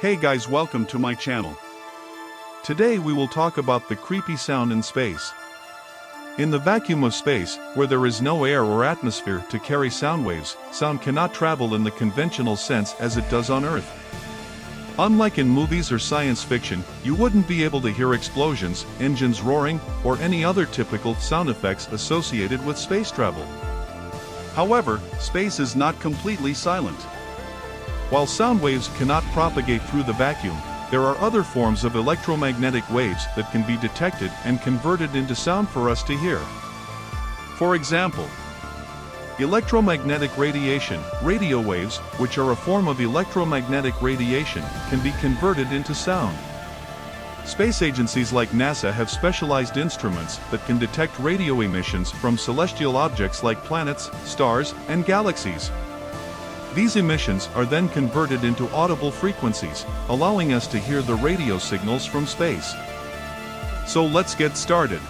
Hey guys, welcome to my channel. Today we will talk about the creepy sound in space. In the vacuum of space, where there is no air or atmosphere to carry sound waves, sound cannot travel in the conventional sense as it does on Earth. Unlike in movies or science fiction, you wouldn't be able to hear explosions, engines roaring, or any other typical sound effects associated with space travel. However, space is not completely silent. While sound waves cannot propagate through the vacuum, there are other forms of electromagnetic waves that can be detected and converted into sound for us to hear. For example, electromagnetic radiation, radio waves, which are a form of electromagnetic radiation, can be converted into sound. Space agencies like NASA have specialized instruments that can detect radio emissions from celestial objects like planets, stars, and galaxies. These emissions are then converted into audible frequencies, allowing us to hear the radio signals from space. So let's get started.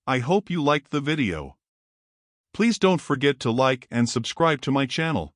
I hope you liked the video. Please don't forget to like and subscribe to my channel.